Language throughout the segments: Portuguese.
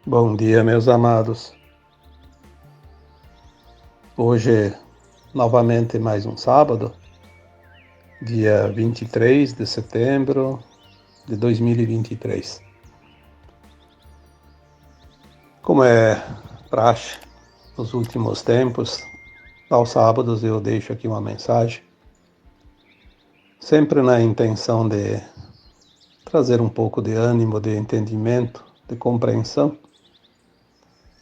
Bom dia, meus amados. Hoje, novamente, mais um sábado, dia 23 de setembro de 2023. Como é praxe nos últimos tempos, aos sábados eu deixo aqui uma mensagem, sempre na intenção de trazer um pouco de ânimo, de entendimento, de compreensão,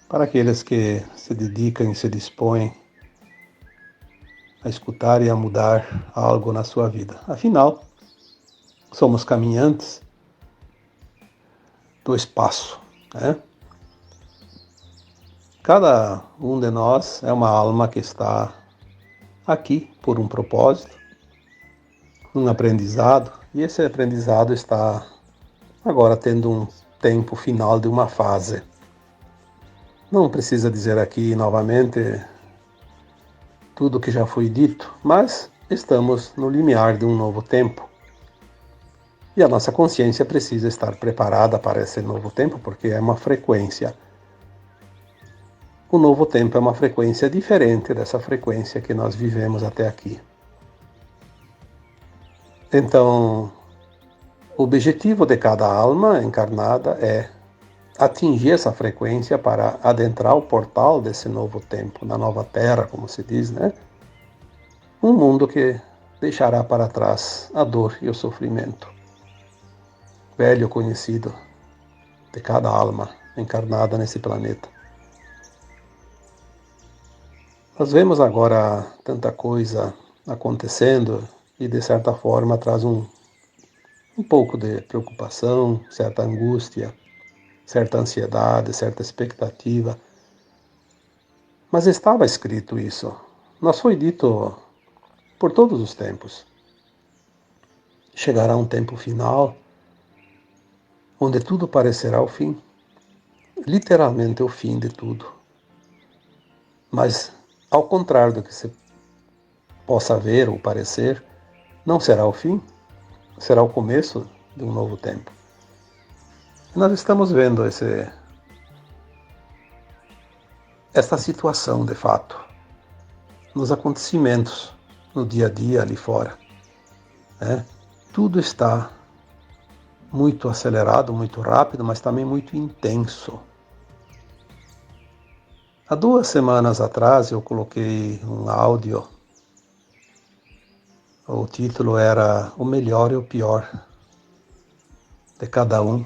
para aqueles que se dedicam e se dispõem a escutar e a mudar algo na sua vida. Afinal, somos caminhantes do espaço, né? Cada um de nós é uma alma que está aqui por um propósito, um aprendizado, e esse aprendizado está agora tendo um tempo final de uma fase. Não precisa dizer aqui novamente tudo o que já foi dito, mas estamos no limiar de um novo tempo. E a nossa consciência precisa estar preparada para esse novo tempo, porque é uma frequência. O novo tempo é uma frequência diferente dessa frequência que nós vivemos até aqui. Então, o objetivo de cada alma encarnada é atingir essa frequência para adentrar o portal desse novo tempo, na nova terra, como se diz, né? Um mundo que deixará para trás a dor e o sofrimento. Velho conhecido de cada alma encarnada nesse planeta. Nós vemos agora tanta coisa acontecendo e, de certa forma, traz um pouco de preocupação, certa angústia, certa ansiedade, certa expectativa. Mas estava escrito isso. Nos foi dito por todos os tempos. Chegará um tempo final onde tudo parecerá o fim. Literalmente o fim de tudo. Mas, ao contrário do que se possa ver ou parecer, não será o fim, será o começo de um novo tempo. E nós estamos vendo esta situação, de fato, nos acontecimentos, no dia a dia ali fora. Né? Tudo está muito acelerado, muito rápido, mas também muito intenso. Há 2 semanas atrás eu coloquei um áudio. O título era O Melhor e o Pior de Cada Um,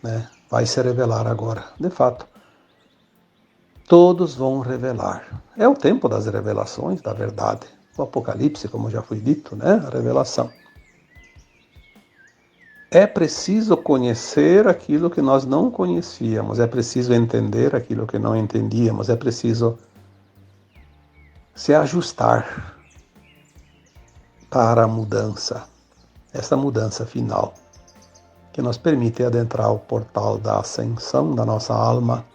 né? Vai se revelar agora. De fato, todos vão revelar. É o tempo das revelações, da verdade. O Apocalipse, como já foi dito, né? A revelação. É preciso conhecer aquilo que nós não conhecíamos, é preciso entender aquilo que não entendíamos, é preciso se ajustar para a mudança, essa mudança final, que nos permite adentrar o portal da ascensão da nossa alma.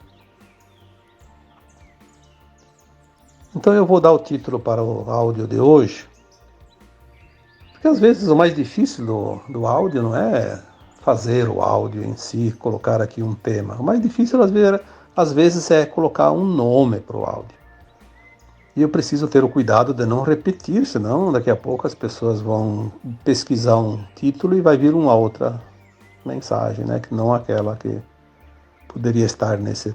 Então eu vou dar o título para o áudio de hoje, porque às vezes o mais difícil do áudio não é fazer o áudio em si, colocar aqui um tema. O mais difícil às vezes é colocar um nome para o áudio. E eu preciso ter o cuidado de não repetir, senão daqui a pouco as pessoas vão pesquisar um título e vai vir uma outra mensagem, né? Que não aquela que poderia estar nesse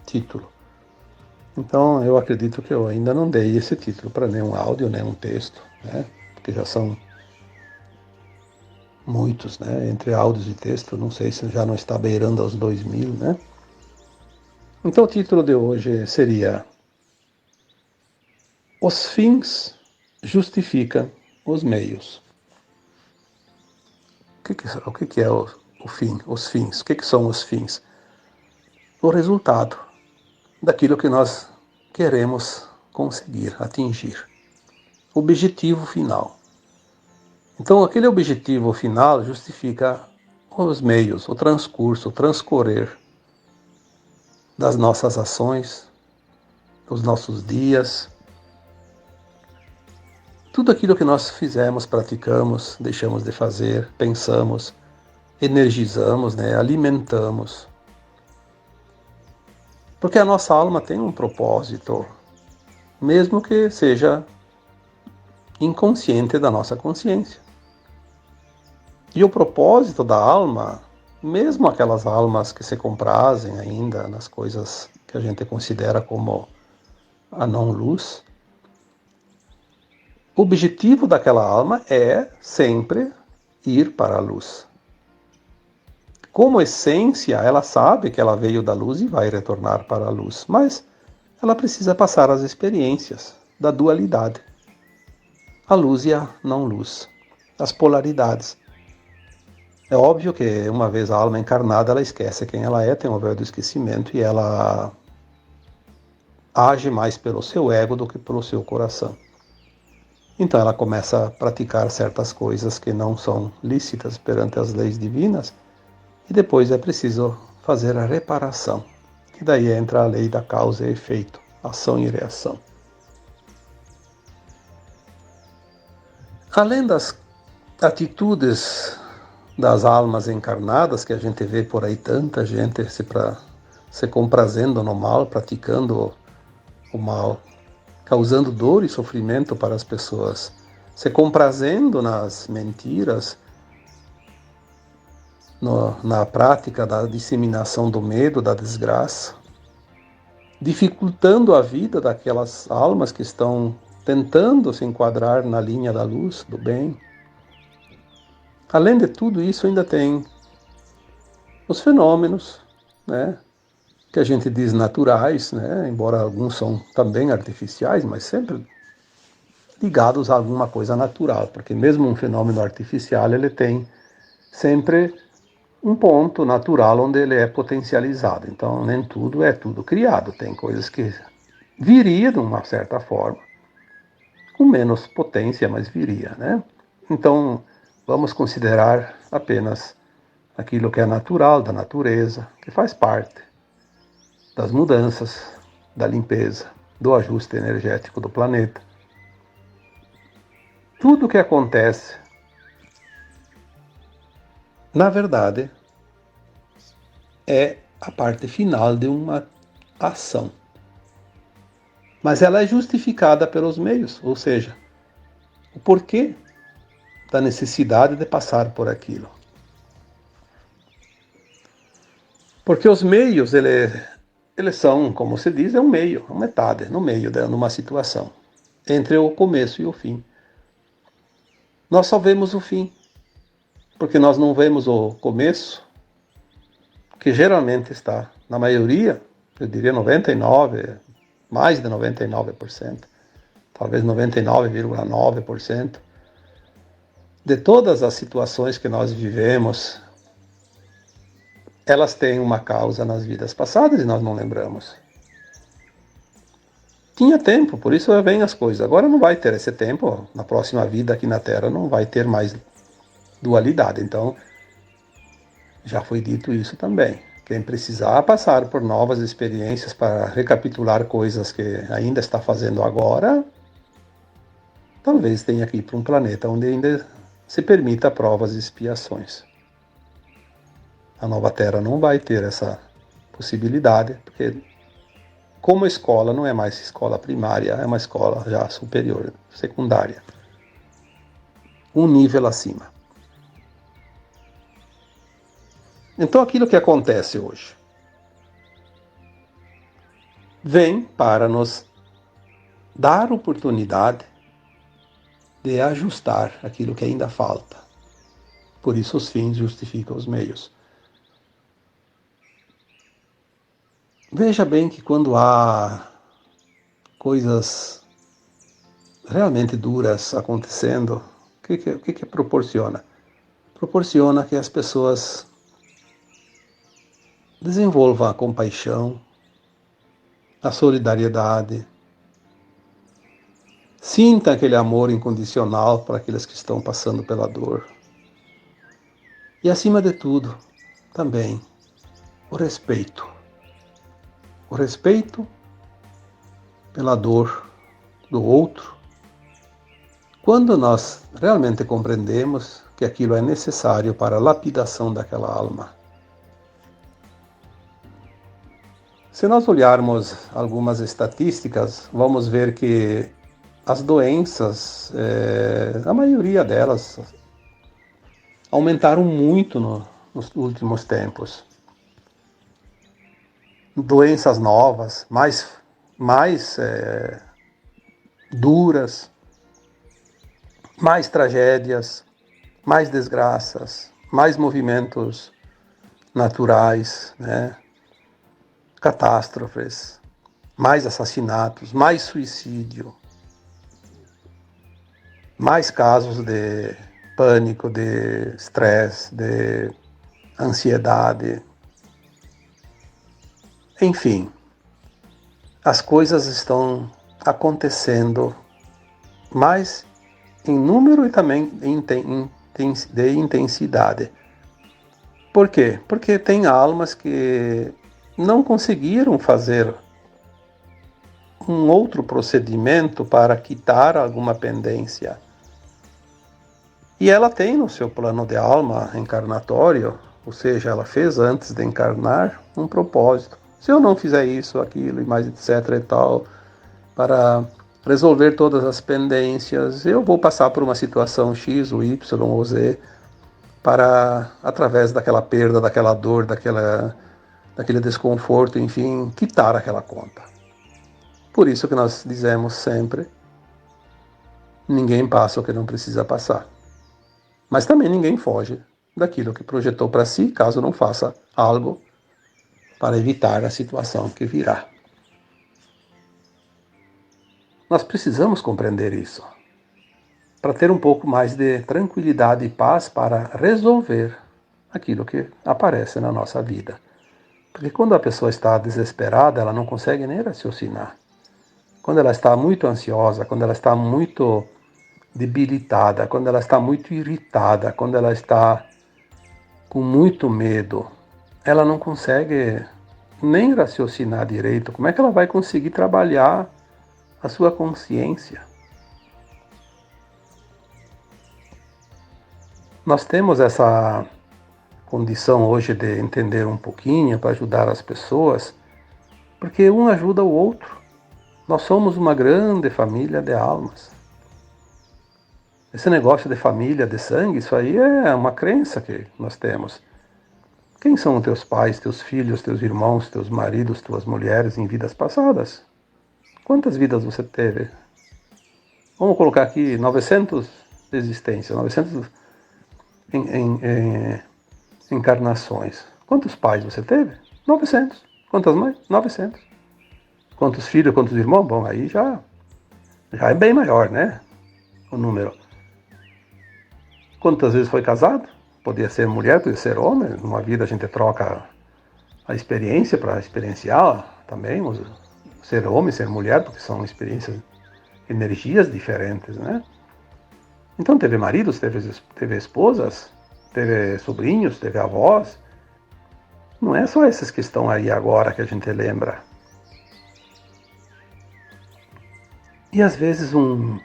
título. Então eu acredito que eu ainda não dei esse título para nenhum áudio, nenhum texto, né? Porque já são muitos, né? Entre áudios e texto, não sei se já não está beirando aos 2000, né? Então o título de hoje seria Os fins justificam os meios. O que é o fim? Os fins. O que são os fins? O resultado daquilo que nós queremos conseguir, atingir. O objetivo final. Então, aquele objetivo final justifica os meios, o transcurso, o transcorrer das nossas ações, dos nossos dias. Tudo aquilo que nós fizemos, praticamos, deixamos de fazer, pensamos, energizamos, né, alimentamos. Porque a nossa alma tem um propósito, mesmo que seja inconsciente da nossa consciência. E o propósito da alma, mesmo aquelas almas que se comprazem ainda nas coisas que a gente considera como a não-luz, o objetivo daquela alma é sempre ir para a luz. Como essência, ela sabe que ela veio da luz e vai retornar para a luz, mas ela precisa passar as experiências da dualidade, a luz e a não-luz, as polaridades. É óbvio que uma vez a alma encarnada, ela esquece quem ela é, tem o véu do esquecimento e ela age mais pelo seu ego do que pelo seu coração. Então ela começa a praticar certas coisas que não são lícitas perante as leis divinas e depois é preciso fazer a reparação. E daí entra a lei da causa e efeito, ação e reação. Além das atitudes das almas encarnadas, que a gente vê por aí tanta gente se comprazendo no mal, praticando o mal, causando dor e sofrimento para as pessoas, se comprazendo nas mentiras, na prática da disseminação do medo, da desgraça, dificultando a vida daquelas almas que estão tentando se enquadrar na linha da luz, do bem. Além de tudo isso, ainda tem os fenômenos, né, que a gente diz naturais, né, embora alguns são também artificiais, mas sempre ligados a alguma coisa natural, porque mesmo um fenômeno artificial, ele tem sempre um ponto natural onde ele é potencializado. Então, nem tudo é tudo criado. Tem coisas que viria de uma certa forma, com menos potência, mas viria, né? Então, vamos considerar apenas aquilo que é natural, da natureza, que faz parte das mudanças, da limpeza, do ajuste energético do planeta. Tudo que acontece, na verdade, é a parte final de uma ação. Mas ela é justificada pelos meios, ou seja, o porquê da necessidade de passar por aquilo. Porque os meios, eles são, como se diz, é um meio, uma metade, no meio de uma situação, entre o começo e o fim. Nós só vemos o fim, porque nós não vemos o começo, que geralmente está, na maioria, eu diria 99%, mais de 99%, talvez 99,9%, de todas as situações que nós vivemos, elas têm uma causa nas vidas passadas e nós não lembramos. Tinha tempo, por isso vem as coisas. Agora não vai ter esse tempo, na próxima vida aqui na Terra não vai ter mais dualidade. Então, já foi dito isso também. Quem precisar passar por novas experiências para recapitular coisas que ainda está fazendo agora, talvez tenha que ir para um planeta onde ainda se permita provas e expiações. A nova Terra não vai ter essa possibilidade, porque como escola não é mais escola primária, é uma escola já superior, secundária. Um nível acima. Então aquilo que acontece hoje vem para nos dar oportunidade de ajustar aquilo que ainda falta. Por isso os fins justificam os meios. Veja bem que quando há coisas realmente duras acontecendo, o que proporciona? Proporciona que as pessoas desenvolvam a compaixão, a solidariedade, sinta aquele amor incondicional para aqueles que estão passando pela dor. E acima de tudo, também, o respeito. O respeito pela dor do outro. Quando nós realmente compreendemos que aquilo é necessário para a lapidação daquela alma. Se nós olharmos algumas estatísticas, vamos ver que as doenças, a maioria delas, aumentaram muito nos últimos tempos. Doenças novas, mais duras, mais tragédias, mais desgraças, mais movimentos naturais, né? Catástrofes, mais assassinatos, mais suicídio, mais casos de pânico, de estresse, de ansiedade. Enfim, as coisas estão acontecendo mais em número e também de intensidade. Por quê? Porque tem almas que não conseguiram fazer um outro procedimento para quitar alguma pendência. E ela tem no seu plano de alma encarnatório, ou seja, ela fez antes de encarnar um propósito. Se eu não fizer isso, aquilo e mais etc e tal, para resolver todas as pendências, eu vou passar por uma situação X, ou Y ou Z, para, através daquela perda, daquela dor, daquele desconforto, enfim, quitar aquela conta. Por isso que nós dizemos sempre, ninguém passa o que não precisa passar. Mas também ninguém foge daquilo que projetou para si, caso não faça algo para evitar a situação que virá. Nós precisamos compreender isso, para ter um pouco mais de tranquilidade e paz para resolver aquilo que aparece na nossa vida. Porque quando a pessoa está desesperada, ela não consegue nem raciocinar. Quando ela está muito ansiosa, quando ela está muito debilitada, quando ela está muito irritada, quando ela está com muito medo, ela não consegue nem raciocinar direito. Como é que ela vai conseguir trabalhar a sua consciência? Nós temos essa condição hoje de entender um pouquinho para ajudar as pessoas, porque um ajuda o outro. Nós somos uma grande família de almas. Esse negócio de família, de sangue, isso aí é uma crença que nós temos. Quem são os teus pais, teus filhos, teus irmãos, teus maridos, tuas mulheres em vidas passadas? Quantas vidas você teve? Vamos colocar aqui 900 existências, 900 encarnações. Quantos pais você teve? 900. Quantas mães? 900. Quantos filhos, quantos irmãos? Bom, aí já é bem maior, né? O número. Quantas vezes foi casado? Podia ser mulher, podia ser homem. Numa vida a gente troca a experiência para experienciar também. Ser homem, ser mulher, porque são experiências, energias diferentes, né? Então teve maridos, teve esposas, teve sobrinhos, teve avós. Não é só esses que estão aí agora que a gente lembra. E às vezes um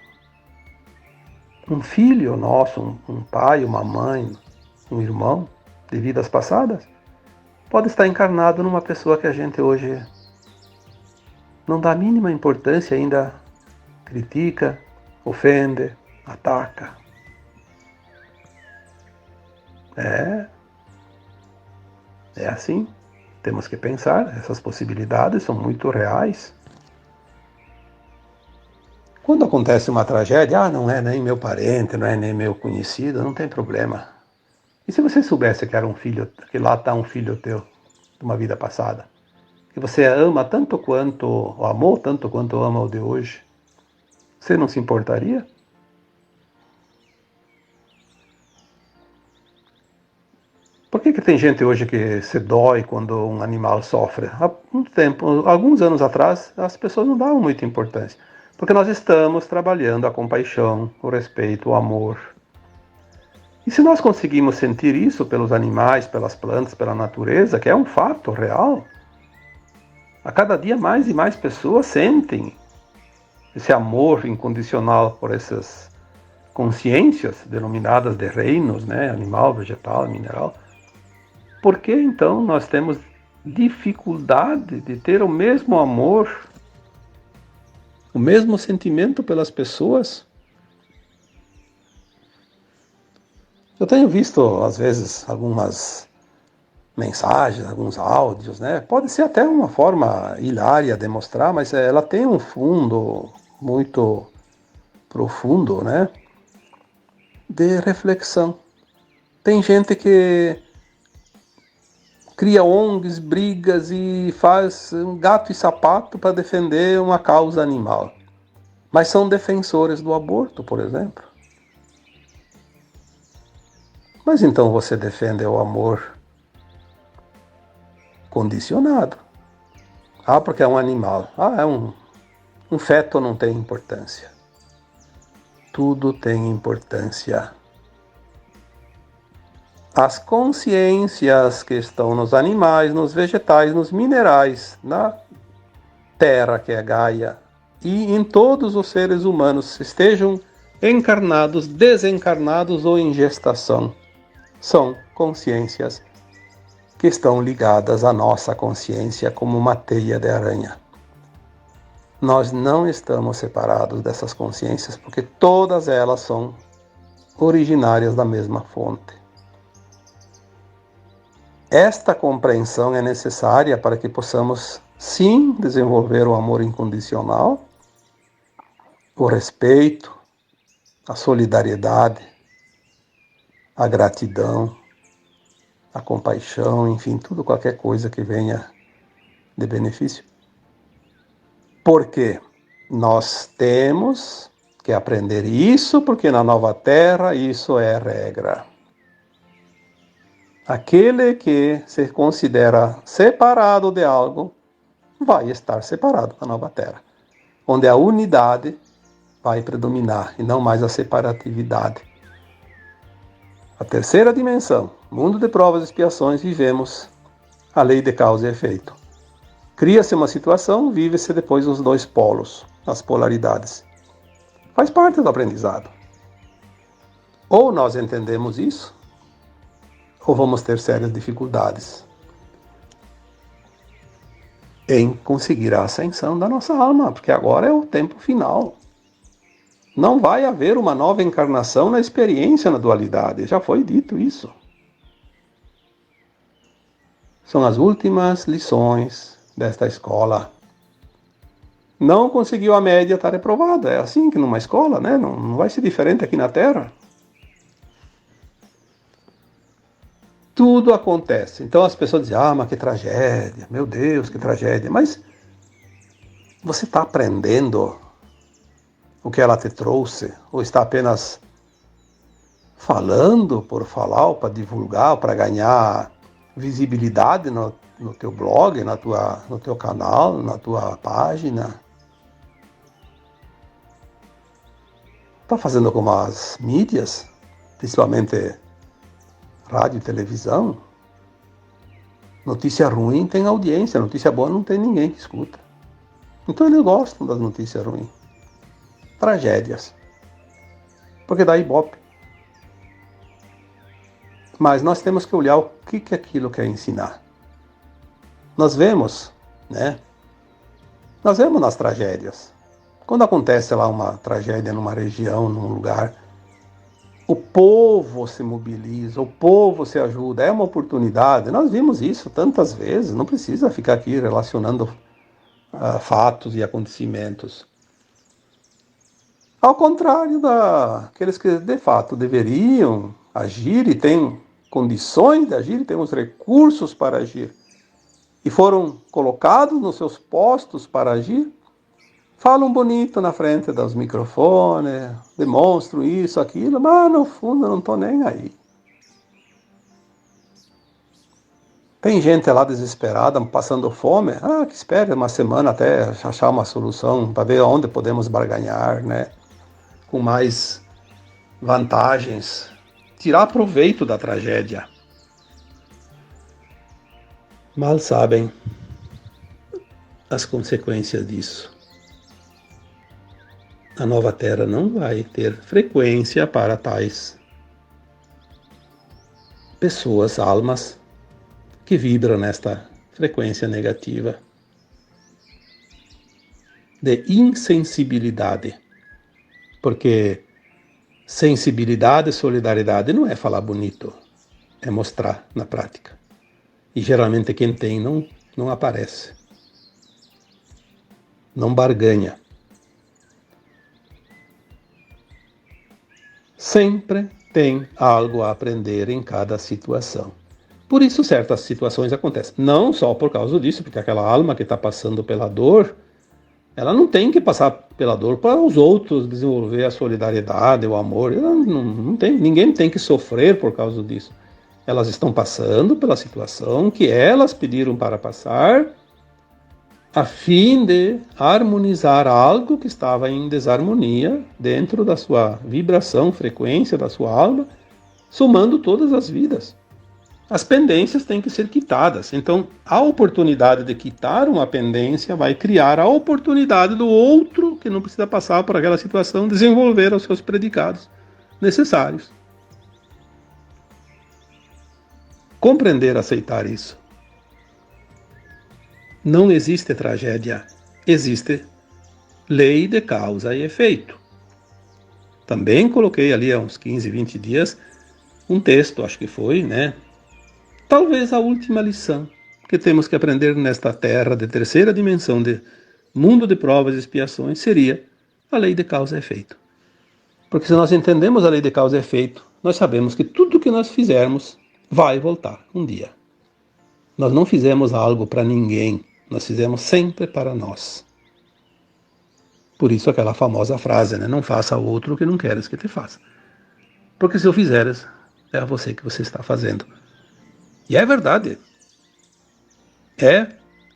filho nosso, um pai, uma mãe, um irmão de vidas passadas, pode estar encarnado numa pessoa que a gente hoje não dá a mínima importância, ainda critica, ofende, ataca. É assim. Temos que pensar, essas possibilidades são muito reais. Quando acontece uma tragédia, não é nem meu parente, não é nem meu conhecido, não tem problema. E se você soubesse que era um filho, que lá está um filho teu, de uma vida passada, que você ama tanto quanto, ou amou tanto quanto ama o de hoje, você não se importaria? Por que tem gente hoje que se dói quando um animal sofre? Há um tempo, alguns anos atrás, as pessoas não davam muita importância. Porque nós estamos trabalhando a compaixão, o respeito, o amor. E se nós conseguimos sentir isso pelos animais, pelas plantas, pela natureza, que é um fato real, a cada dia mais e mais pessoas sentem esse amor incondicional por essas consciências denominadas de reinos, né? Animal, vegetal, mineral. Por que então nós temos dificuldade de ter o mesmo amor, o mesmo sentimento pelas pessoas. Eu tenho visto, às vezes, algumas mensagens, alguns áudios, né? Pode ser até uma forma hilária de mostrar, mas ela tem um fundo muito profundo, né? De reflexão. Tem gente que cria ONGs, brigas e faz um gato e sapato para defender uma causa animal. Mas são defensores do aborto, por exemplo. Mas então você defende o amor condicionado. Ah, porque é um animal. Ah, um feto não tem importância. Tudo tem importância. As consciências que estão nos animais, nos vegetais, nos minerais, na terra que é Gaia, e em todos os seres humanos, estejam encarnados, desencarnados ou em gestação, são consciências que estão ligadas à nossa consciência como uma teia de aranha. Nós não estamos separados dessas consciências porque todas elas são originárias da mesma fonte. Esta compreensão é necessária para que possamos, sim, desenvolver o amor incondicional, o respeito, a solidariedade, a gratidão, a compaixão, enfim, tudo, qualquer coisa que venha de benefício. Porque nós temos que aprender isso, porque na nova terra isso é regra. Aquele que se considera separado de algo vai estar separado na nova terra, onde a unidade vai predominar e não mais a separatividade. A terceira dimensão, mundo de provas e expiações, vivemos a lei de causa e efeito. Cria-se uma situação, vive-se depois os dois polos, as polaridades. Faz parte do aprendizado. Ou nós entendemos isso, ou vamos ter sérias dificuldades em conseguir a ascensão da nossa alma, porque agora é o tempo final. Não vai haver uma nova encarnação na experiência na dualidade, já foi dito isso. São as últimas lições desta escola. Não conseguiu a média, está reprovado. É assim que numa escola, né? Não vai ser diferente aqui na Terra. Tudo acontece. Então as pessoas dizem, mas que tragédia, meu Deus, que tragédia. Mas você está aprendendo o que ela te trouxe? Ou está apenas falando por falar, ou para divulgar, ou para ganhar visibilidade no teu blog, no teu canal, na tua página? Está fazendo como as mídias, principalmente rádio e televisão? Notícia ruim tem audiência, notícia boa não tem ninguém que escuta. Então eles gostam das notícias ruins. Tragédias. Porque dá ibope. Mas nós temos que olhar o que aquilo quer ensinar. Nós vemos, né? Nós vemos nas tragédias. Quando acontece lá uma tragédia numa região, num lugar, o povo se mobiliza, o povo se ajuda, é uma oportunidade. Nós vimos isso tantas vezes, não precisa ficar aqui relacionando fatos e acontecimentos. Ao contrário daqueles que de fato deveriam agir e têm condições de agir, têm os recursos para agir, e foram colocados nos seus postos para agir, falam bonito na frente dos microfones, demonstram isso, aquilo, mas no fundo eu não estou nem aí. Tem gente lá desesperada, passando fome, que espere uma semana até achar uma solução, para ver onde podemos barganhar, né? Com mais vantagens, tirar proveito da tragédia. Mal sabem as consequências disso. A nova Terra não vai ter frequência para tais pessoas, almas, que vibram nesta frequência negativa, de insensibilidade. Porque sensibilidade e solidariedade não é falar bonito, é mostrar na prática. E geralmente quem tem não aparece, não barganha. Sempre tem algo a aprender em cada situação. Por isso certas situações acontecem. Não só por causa disso, porque aquela alma que está passando pela dor, ela não tem que passar pela dor para os outros desenvolver a solidariedade, o amor. Ela não tem, ninguém tem que sofrer por causa disso. Elas estão passando pela situação que elas pediram para passar, a fim de harmonizar algo que estava em desarmonia dentro da sua vibração, frequência da sua alma, somando todas as vidas. As pendências têm que ser quitadas. Então, a oportunidade de quitar uma pendência vai criar a oportunidade do outro, que não precisa passar por aquela situação, desenvolver os seus predicados necessários. Compreender, aceitar isso. Não existe tragédia, existe lei de causa e efeito. Também coloquei ali há uns 15, 20 dias um texto, acho que foi, né? Talvez a última lição que temos que aprender nesta terra de terceira dimensão, de mundo de provas e expiações, seria a lei de causa e efeito. Porque se nós entendemos a lei de causa e efeito, nós sabemos que tudo que nós fizermos vai voltar um dia. Nós não fizemos algo para ninguém, nós fizemos sempre para nós. Por isso aquela famosa frase, né? Não faça ao outro o que não queres que te faça. Porque se eu fizeres, é a você que você está fazendo. E é verdade. É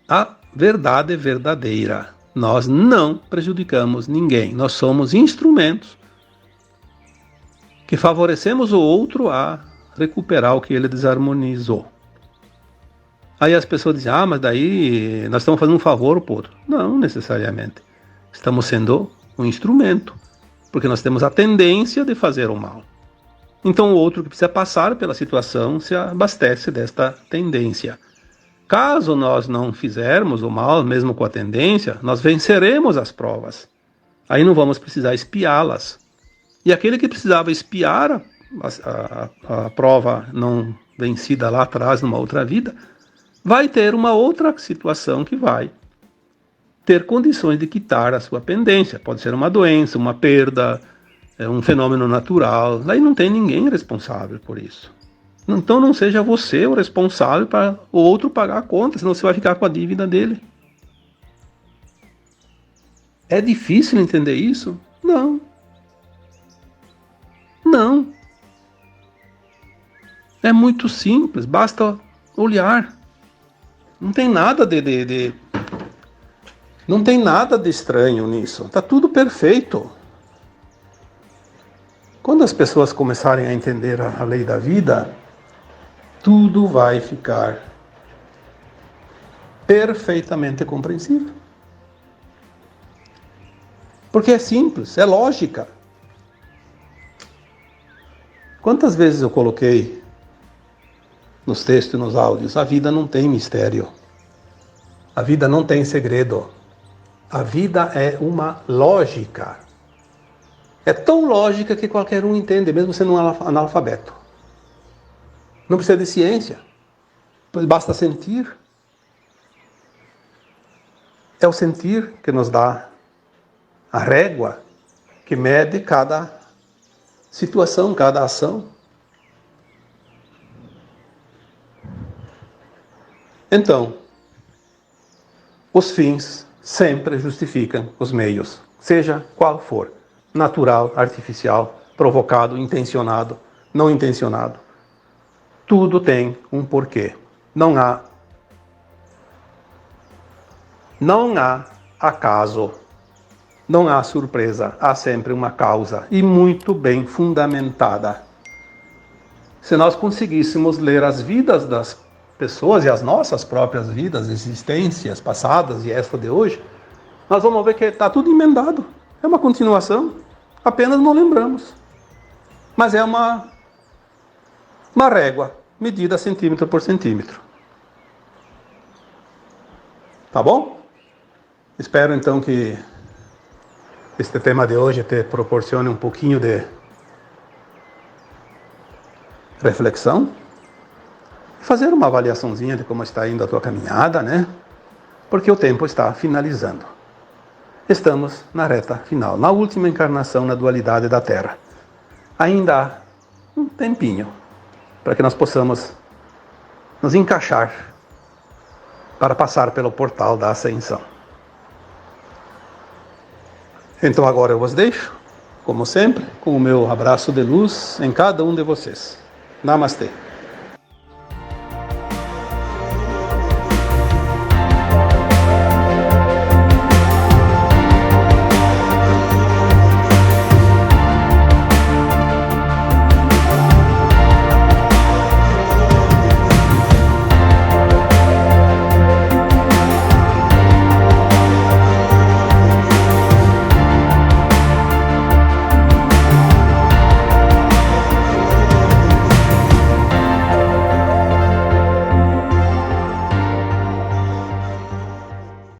a verdade verdadeira. Nós não prejudicamos ninguém. Nós somos instrumentos que favorecemos o outro a recuperar o que ele desarmonizou. Aí as pessoas dizem, mas daí nós estamos fazendo um favor para o outro. Não necessariamente. Estamos sendo um instrumento, porque nós temos a tendência de fazer o mal. Então o outro que precisa passar pela situação se abastece desta tendência. Caso nós não fizermos o mal, mesmo com a tendência, nós venceremos as provas. Aí não vamos precisar espiá-las. E aquele que precisava espiar a prova não vencida lá atrás, numa outra vida, vai ter uma outra situação que vai ter condições de quitar a sua pendência. Pode ser uma doença, uma perda, um fenômeno natural. Aí não tem ninguém responsável por isso. Então não seja você o responsável para o outro pagar a conta, senão você vai ficar com a dívida dele. É difícil entender isso? Não. Não. É muito simples, basta olhar. Não tem nada não tem nada de estranho nisso. Está tudo perfeito. Quando as pessoas começarem a entender a lei da vida, tudo vai ficar perfeitamente compreensível. Porque é simples, é lógica. Quantas vezes eu coloquei nos textos e nos áudios, a vida não tem mistério. A vida não tem segredo. A vida é uma lógica. É tão lógica que qualquer um entende, mesmo sendo um analfabeto. Não precisa de ciência, pois basta sentir. É o sentir que nos dá a régua que mede cada situação, cada ação. Então, os fins sempre justificam os meios, seja qual for, natural, artificial, provocado, intencionado, não intencionado. Tudo tem um porquê. Não há acaso, não há surpresa, há sempre uma causa e muito bem fundamentada. Se nós conseguíssemos ler as vidas das pessoas e as nossas próprias vidas, existências passadas e esta de hoje, nós vamos ver que está tudo emendado. É uma continuação, apenas não lembramos. Mas é uma régua, medida centímetro por centímetro. Tá bom? Espero então que este tema de hoje te proporcione um pouquinho de reflexão, fazer uma avaliaçãozinha de como está indo a tua caminhada, né? Porque o tempo está finalizando. Estamos na reta final, na última encarnação na dualidade da Terra. Ainda há um tempinho para que nós possamos nos encaixar para passar pelo portal da ascensão. Então agora eu vos deixo, como sempre, com o meu abraço de luz em cada um de vocês. Namastê.